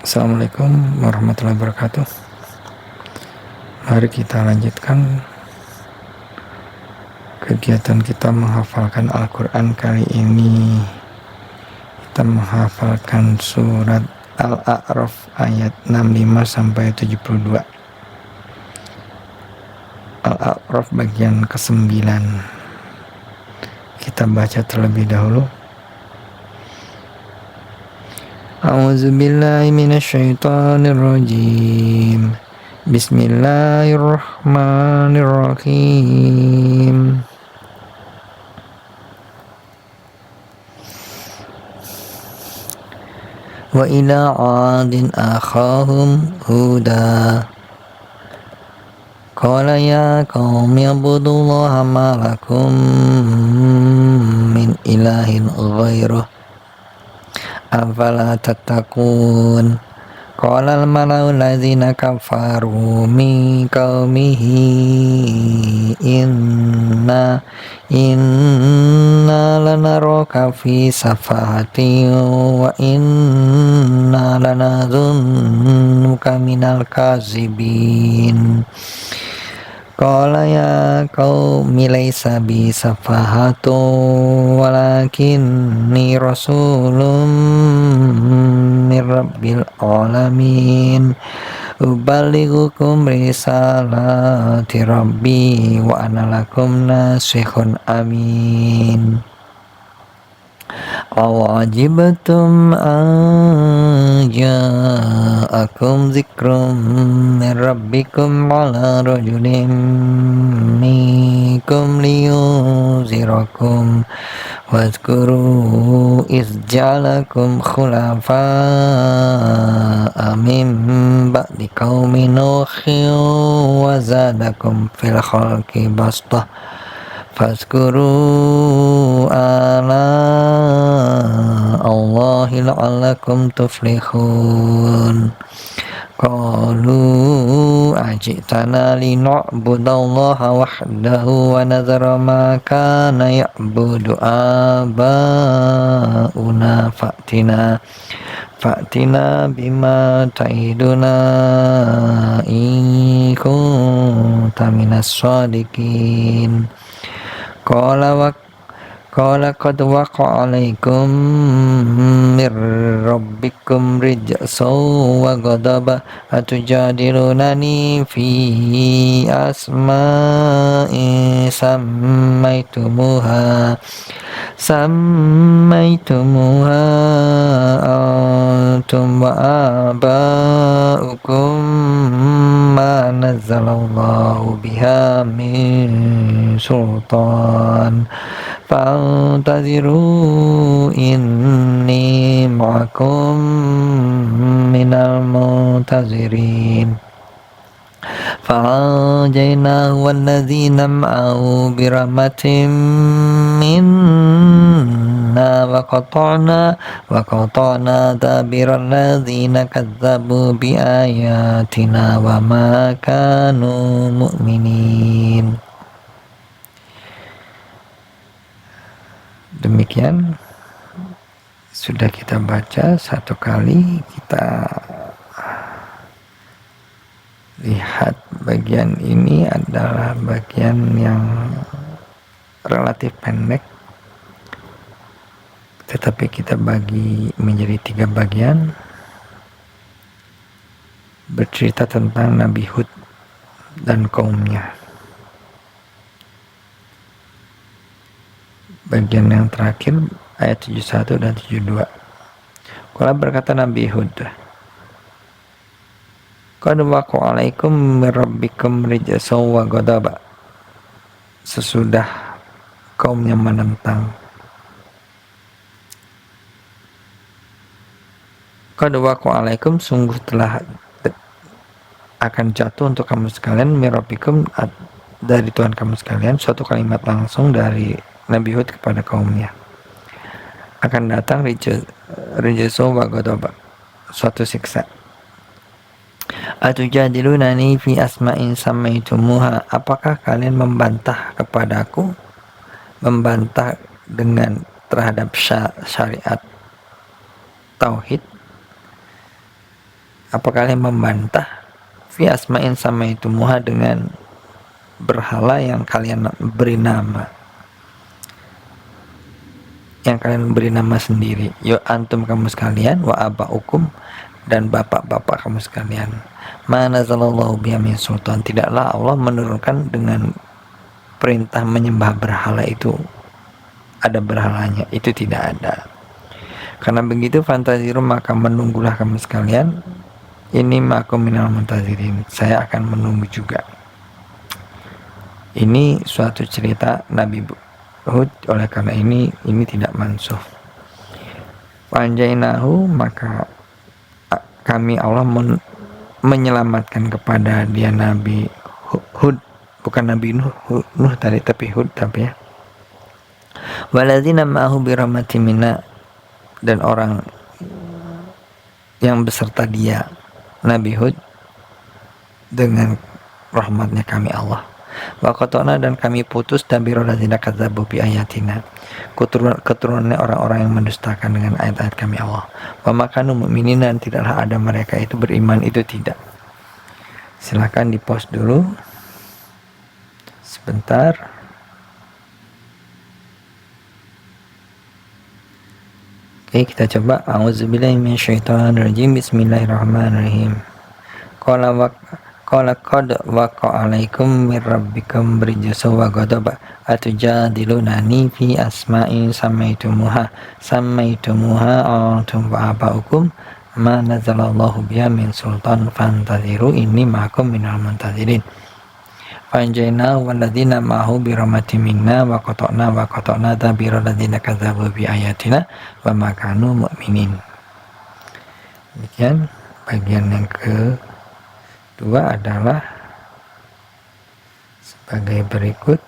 Assalamualaikum warahmatullahi wabarakatuh. Mari kita lanjutkan kegiatan kita menghafalkan Al-Quran. Kali ini kita menghafalkan surat Al-A'raf ayat 65 sampai 72. Al-A'raf bagian ke-9. Kita baca terlebih dahulu. A'udzubillahi minasyaitonirrajim. Bismillahirrahmanirrahim. Wa ila 'adin akhahum huda qala ya qaumi ibudullaha ma lakum min ilahin ghairuh afala tattaqun. Qala al-mala'u allazina kafaru min qaumihi inna lanaraka fi safahatin wa inna lanadhunnuka minal kazibin. Qala ya qaumi laysa bi safahatun walakinni rasulun min rabbil alamin ubalighukum risalati rabbi wa ana lakum nasihun amin. Awajibtum an ja'akum dzikrum min rabbikum ala rajulin minkum liyunzirakum wadhkuru iz ja'alakum khulafa'a min ba'di qaumi nuhin wa zadakum fil khalqi bastah fazkuru ala Allahi la'allakum tuflihun. Qalu ajitana linu'budallaha wahdahu wa nadhara ma kana ya'budu aba'una fa'tina bima ta'iduna in kunta minas shadiqin. Qala qad waqa'a alaikum mir rabbikum rijsun wa ghadaba atujadilunani fi asma'in sammaitumuha antum wa aba'ukum ma nazzalallahu biha min sultan fantaziru inni ma'akum minal muntazirin. فَأَنْجَيْنَاهُ وَالَّذِينَ مَعَهُ بِرَحْمَةٍ مِنَّا وَقَطَعْنَا دَابِرَ الَّذِينَ كَذَّبُوا بِآيَاتِنَا وَمَا كَانُوا مُؤْمِنِينَ. Demikian sudah kita baca satu kali. Kita lihat bagian ini adalah bagian yang relatif pendek, tetapi kita bagi menjadi 3 bagian, bercerita tentang Nabi Hud dan kaumnya. Bagian yang terakhir ayat 71 dan 72. Qala berkata Nabi Hud, qad waqa'a alaikum mir rabbikum rijsun wa ghadaba. Sesudah kaumnya menentang, qad waqa'a alaikum, sungguh telah akan jatuh untuk kamu sekalian, mir rabbikum, dari Tuhan kamu sekalian, suatu kalimat langsung dari Nabi Hud kepada kaumnya. Akan datang rijsun wa ghadaba, suatu siksa. Atujadilunani fi asma'in sammaitumuha, apakah kalian membantah kepadaku, membantah dengan terhadap syariat tauhid Apa kalian membantah fi asma'in samaitumuha dengan berhala yang kalian beri nama, yang kalian beri nama sendiri, yo antum kamu sekalian, wa abaukum dan bapak-bapak kamu sekalian. Mana zalallahu biha min sultan, tidaklah Allah menurunkan dengan perintah menyembah berhala itu ada berhalanya, itu tidak ada. Karena begitu fantaziru, maka menunggulah kamu sekalian, ini ma'akum minal muntazirin, saya akan menunggu juga. Ini suatu cerita Nabi Hud, oleh karena ini tidak mansuh. Wanjainahu, maka kami Allah menyelamatkan kepada dia Nabi Hud, bukan Nabi Nuh tadi, tapi Hud tapi ya. Waladzina ma'ahu birahmati minna, dan orang yang beserta dia Nabi Hud dengan rahmatnya kami Allah. Wa qatana, dan kami putus dabirul ladzina kadzabu bi ayatina, keturunannya orang-orang yang mendustakan dengan ayat-ayat kami Allah. Wa makanu mu'minina, dan tidaklah ada mereka itu beriman, itu tidak. Silakan di pause dulu sebentar. Oke, kita coba. A'udzubillahi minasyaitonirrajim. Bismillahirrahmanirrahim. Qala qad waqa'a 'alaikum mir rabbikum rijsun wa ghadab atujadilunani fi asma'in samaitumuha antum wa aba'ukum ma nazalallahu biha min sultan fantaziru inni ma'akum minal muntazirin. Fanjayna waladina ma'hu birahmati minna wa qata'na dabira ladina kadzabu bi ayatina wa makanu mu'minin. Demikian bagian yang kedua adalah sebagai berikut.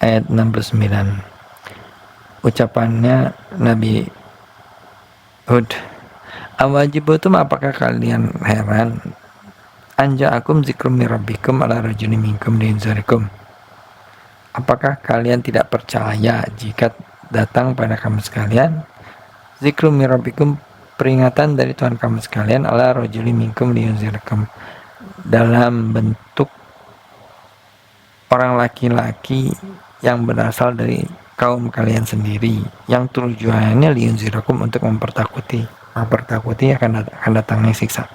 Ayat 69, ucapannya Nabi Hud. Awajibutum, apakah kalian heran, anja'akum zikrum mirabbikum ala rajulin minkum liunzirikum, apakah kalian tidak percaya jika datang pada kamu sekalian zikrum mirabbikum, peringatan dari Tuhan kamu sekalian, ala rajulin minkum liunzirikum, dalam bentuk orang laki-laki yang berasal dari kaum kalian sendiri, yang tujuannya liunzirakum, untuk mempertakuti akan datangnya siksa.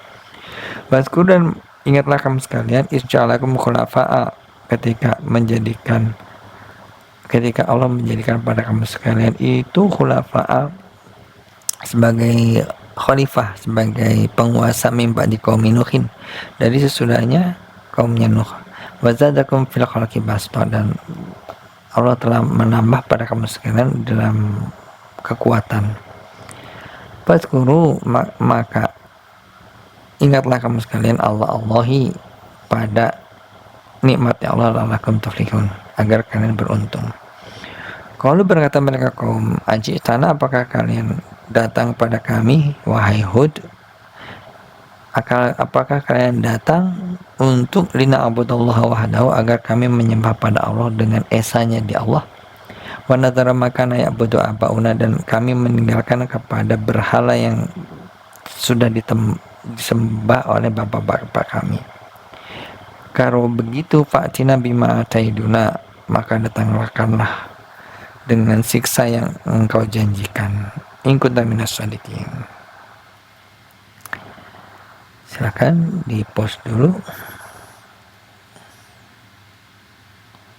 Waskur, dan ingatlah kamu sekalian, isja'alakum khulafa'a, ketika Allah menjadikan pada kamu sekalian itu khulafa'a, sebagai khalifah, sebagai penguasa, mimba di kaum Nuhin, dari sesudahnya kaumnya Nuh. Wazadakum fil khalqi basta, dan Allah telah menambah pada kamu sekalian dalam kekuatan. Fazkuru, maka ingatlah kamu sekalian Allahi, pada nikmatnya Allah, la'allakum tuflihun, agar kalian beruntung. Kalau berkata mereka kaum, ajitana, apakah kalian datang pada kami wahai Hud, apakah kalian datang untuk lina abudallaha wahdahu, agar kami menyembah pada Allah dengan esanya di Allah, wa nadhara makana ya'budu abauna, dan kami meninggalkan kepada berhala yang sudah disembah oleh bapak-bapak kami. Kalau begitu, fa'tina bima ataiduna, maka datanglah dengan siksa yang engkau janjikan, in kunta minas shadiqin. Silakan di pause dulu,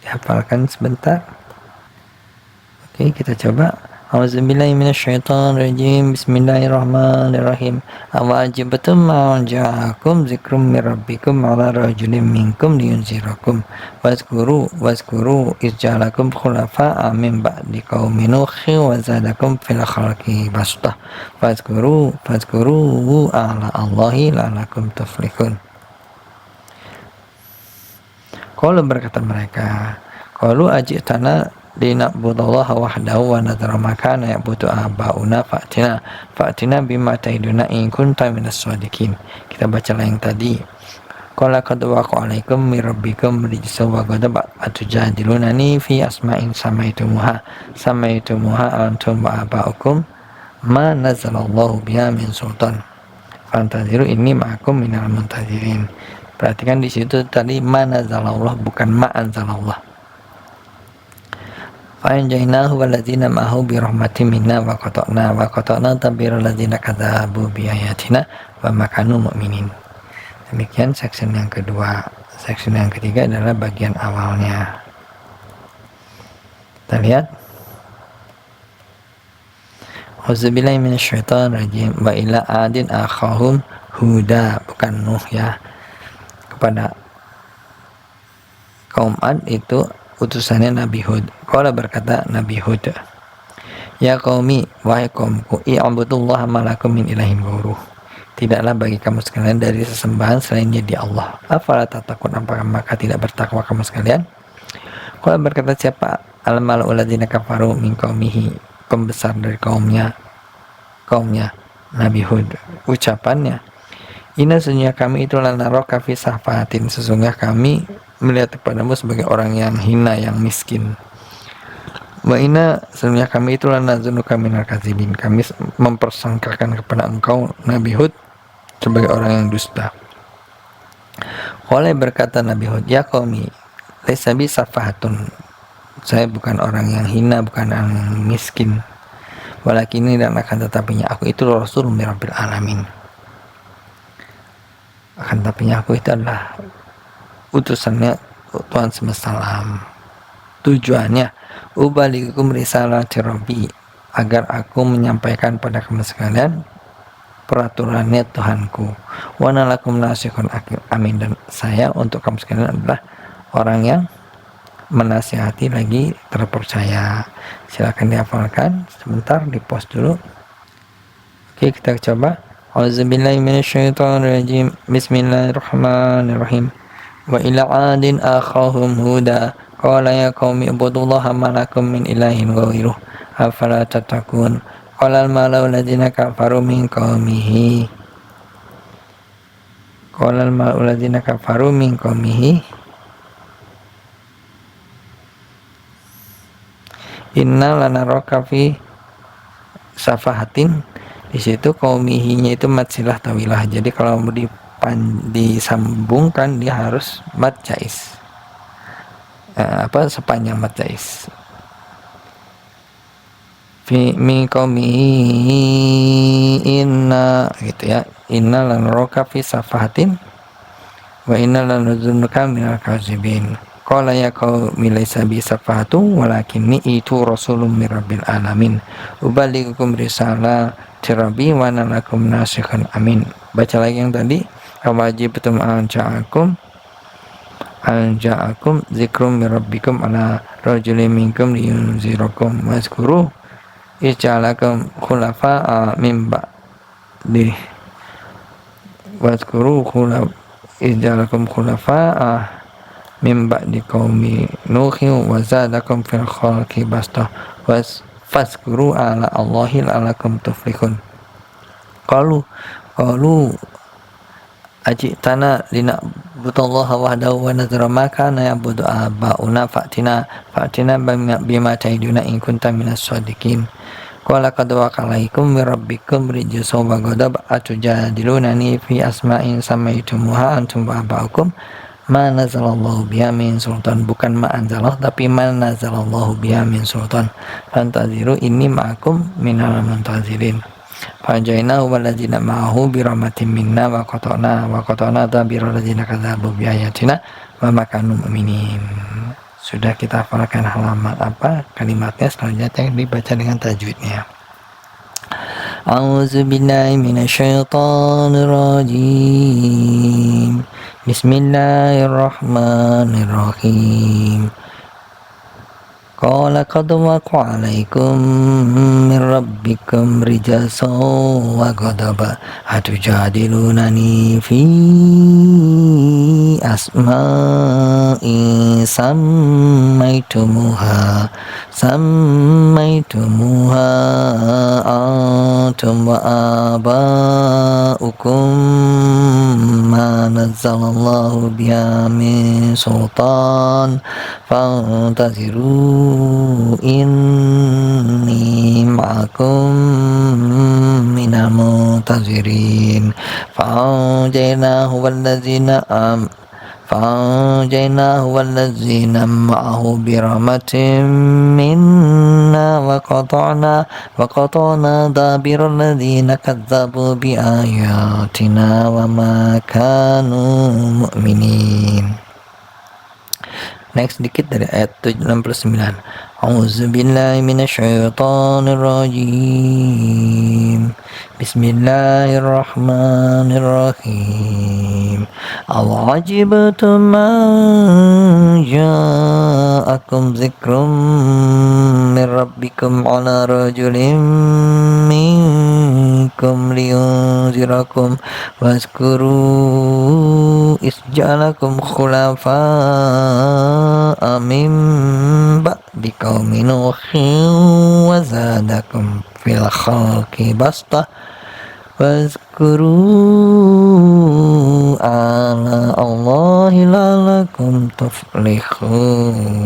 dihafalkan sebentar. Oke, kita coba. A'udzubillahi minasyaitonirrajim. Bismillahirrahmanirrahim. Awajibtum ma ja'akum zikrum mir rabbikum ala rajulin minkum liyunzirakum wazkuru izja'alakum khulafa'a min ba'di qaumi nuhin wa zadakum fil khalqi basta fazkuru ala Allahi la'allakum tuflihun. Qalu, berkata mereka, qalu ajitana lina'budallaha wahdahu wa nadhara ma kana ya'budu aba'una fa'tina bima ta'iduna in kunta minas shadiqin. Kita baca yang tadi. Qala qad waqa 'alaikum mir rabbikum rijsun wa ghadab atujadilunani fi asma'in samaitumuha antum wa aba'ukum ma nazzalallahu biha min sultan fantaziru inni ma'akum minal muntazirin. Perhatikan di situ tadi ma nazzalallahu bukan ma anzalallah. Fa anjaynahu walladzina ma'ahu bi rahmatin minna wa qata'na tabira alladzina kadzabu bi ayatina wa ma kanu mu'minin. Demikian section yang kedua. Section yang ketiga adalah bagian awalnya. Kita lihat. Auzubillahi minasyaitonir rajim. Wa ila adin akhahum huda, bukan Nuh ya. Kepada kaum Ad itu utusannya Nabi Hud. Qala berkata Nabi Hud, ya qaumi, wahai kaumku, i'budullaha ma lakum min ilahin ghairuh. Tidaklah bagi kamu sekalian dari sesembahan selainnya di Allah. Afala tattaqun, apakah maka tidak bertakwa kamu sekalian? Qala berkata siapa? Al-mala'u alladzina kafaru min qaumihi, pembesar dari kaumnya Nabi Hud. Ucapannya, inna sesungguhnya kami itu lanaraka fi safahatin, sesungguhnya kami melihat kepadamu sebagai orang yang hina, yang miskin. Wa inna sesungguhnya kami itu lanazunuka minal kadzibin, kami mempersangkakan kepada engkau Nabi Hud sebagai orang yang dusta. Oleh berkata Nabi Hud, ya qaumi, laisa bi safahatun, saya bukan orang yang hina, bukan orang yang miskin. Walakini, dan akan tetapinya aku itu rasul mirabbil alamin. Akan tetapinya aku itu adalah utusannya Tuhan semesta alam. Tujuannya ubalikum risalati rabbi, agar aku menyampaikan pada kamu sekalian peraturannya Tuhanku. Wa nalakum nasikhun amin, dan saya untuk kamu sekalian adalah orang yang menasihati lagi terpercaya. Silakan dihafalkan sebentar, di pause dulu. Oke, kita coba. Auzubillahi minasyaitonir rajim. Bismillahirrahmanirrahim. Wa ila 'adin akhahum huda qala ya qaumi ibudullaha ma lakum min ilahin ghairuh afala tattaqun. Qala al-mala'u alladzina kafaru min qaumihi inna lanaraka fi safahatin. Di situ qaumihinya itu mad silah tawilah. Jadi kalau mau disambungkan dia harus mad jais. Sepanjang mad jais. Fi min qaumihi inna, gitu ya. Inna lanaraka fi safahatin wa inna lanazunnuka minal kadzibin. Qala ya qaumi laysa bi safahatun walakinni itu rasulun mirabbil alamin. Ubaligukum risalati rabbi wa nalakum nasikhun amin. Baca lagi yang tadi. Awajibtum an ja'akum zikrum mirabbikum ala rajulin minkum liyunzirakum wazkuru ij'alakum khulafa'a min ba'di ij'alakum khulafa'a min ba'di qaumi nuhin wa zadakum fil khalqi basta fazkuru ala Allahi la'alakum tuflihun. Qalu ajitana lina'budallaha wahdahu wa nadhara ma kana ya'budu aba'una fa'tina bima ta'iduna in kunta minas shadiqin. Qala qad waqa 'alaikum mir rabbikum rijsun wa ghadab atujadilunani fi asma'in samaitumuha antum wa aba'ukum ma nazzalallahu biha min sultan, bukan ma anzalah tapi ma nazzalallahu biha min sultan fantaziru inni ma'akum minal muntazirin. Fajainahu walladzina ma'ahu bi rahmatin minna wa qata'na tabira alladzina kadzabu bi ayatina wa ma kanu mu'minin. Sudah kita hafalkan halaman kalimatnya, selanjutnya yang dibaca dengan tajwidnya. A'udzubillahi minasyaitonir rajim. Bismillahirrahmanirrahim. Qala qad waqa 'alaikum min rabbikum rijsun wa ghadaba atujadilunani fi asma'in sammaitumuha سميتموها أنتم وآباؤكم ما نزل الله بها من سلطان فانتظروا إني معكم من المنتظرين فأنجيناه والذين معه برحمة منا وقطعنا دابر الذين كذبوا بآياتنا وما كانوا مؤمنين. Next dikit dari ayat 69. A'udzubillahi minasyaitonirrajim. Bismillahirrahmanirrahim. Awajibtum an ja'akum dzikrum min rabbikum ala rajulin minkum liyunzirakum wazkuru isja'alakum khulafa'a min ba'di qaumi nuhin wa zadakum fil khalqi bastah wazkuru ala Allahi la'allakum tuflihun.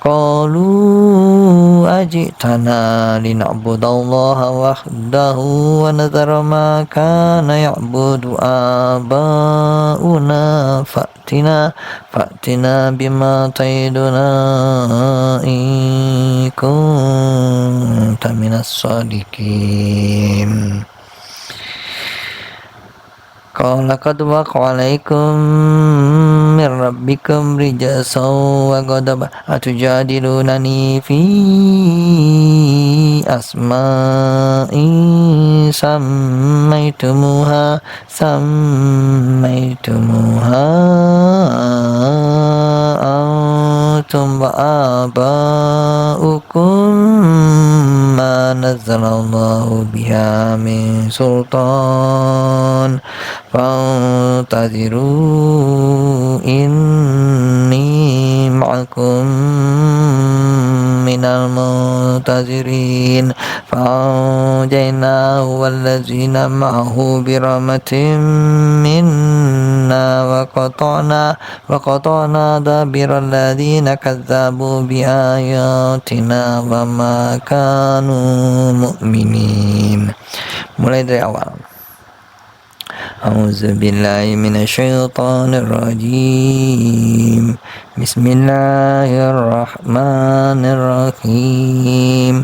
Qalu ajitana lina'budallaha wahdahu wa nadhara ma kana ya'budu aba'una fa'tina bima ta'iduna in kunta minas shadiqin. Qala qad waqa'a alaikum min rabbikum rijasan wa ghadaba atujadilunani fi asma'in sammaytumuha antum wa aba'ukum ma nazzalallahu biha min sultan fantadhiru inni ma'akum minal muntazirin fa'anjaynahu wallazina ma'ahu birahmatin minna wa qata'na dabiral ladzina kadzabu biayatina wa ma kanu mu'minin. Mulai dari awal. A'udzubillahi minasyaitonirrajim. Bismillahirrahmanirrahim.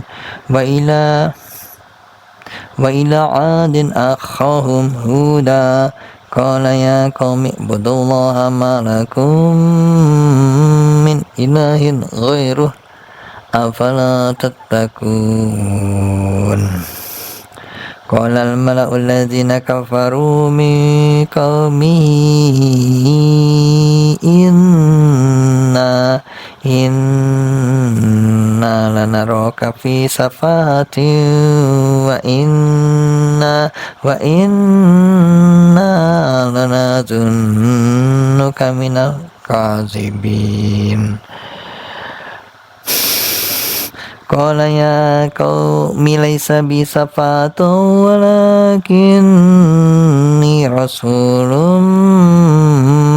Wa ila 'adin akhahum huda qala ya qaumi ibudullaha ma lakum min ilahin ghairuh afala tattaqun. Qala al-mala'u alladhina kafaru min qaumihi inna lanaraka fi safahatin wa inna lanazunnuka minal kazibin. Qala ya qaumi laysa bi safatun walakinni rasulun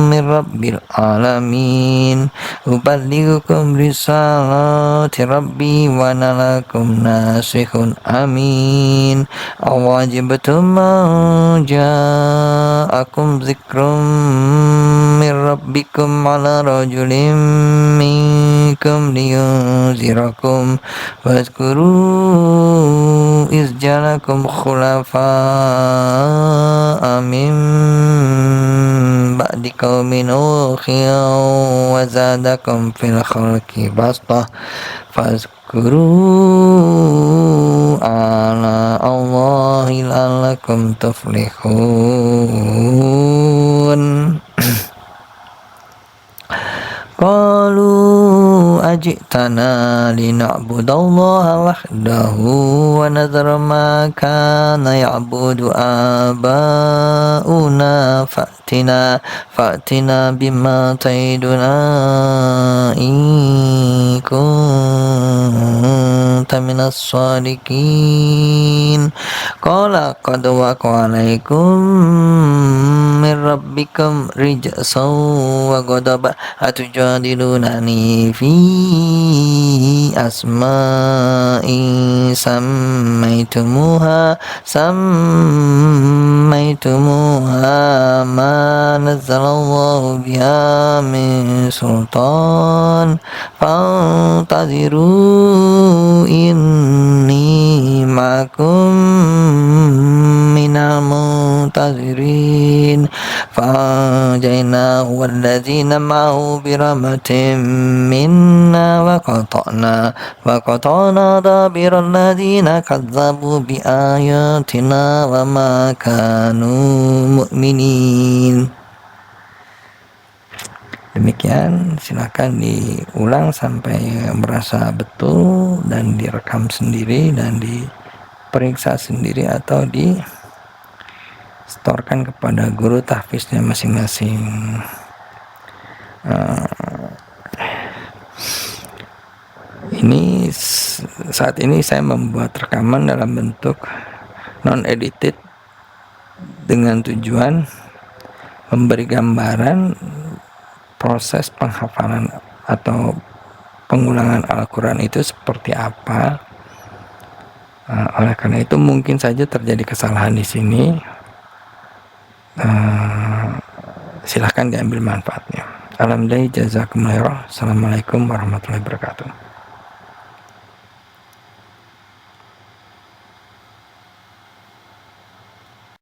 min rabbil alamin uballighukum risalati rabbi wa ana lakum nasihun amin. Awajibtum an ja'akum dzikrum min rabbikum ala rajulin minkum liyunzirakum wazkuru izjalakum khulafa'a min ba'di qaumi nuhin wa zadakum fil khalqi bastah fazkuru ala Allahi la'allakum tuflihun. Qalu ajitana لنعبد الله وحده ونذر ما كان يعبد آباؤنا فأتنا بما تعدنا إن كنت من الصادقين قال قد وقع عليكم من ربكم رجسا وغضبا أتجادلونني في أسماء سميتموها ما نزل الله بها من سلطان فانتظروا إني معكم من المنتظرين فأنجيناه والذين معه برحمة منا وقطعنا دابر الذين كذبوا بآياتنا وما كانوا مؤمنين. Demikian, silakan diulang sampai merasa betul dan direkam sendiri dan diperiksa sendiri atau distorkan kepada guru tahfiznya masing-masing. Ini saat ini saya membuat rekaman dalam bentuk non-edited dengan tujuan memberi gambaran proses penghafalan atau pengulangan Al-Quran itu seperti apa. Oleh karena itu mungkin saja terjadi kesalahan di sini. Silahkan diambil manfaatnya. Alhamdulillah, jazakumullah. Assalamualaikum warahmatullahi wabarakatuh.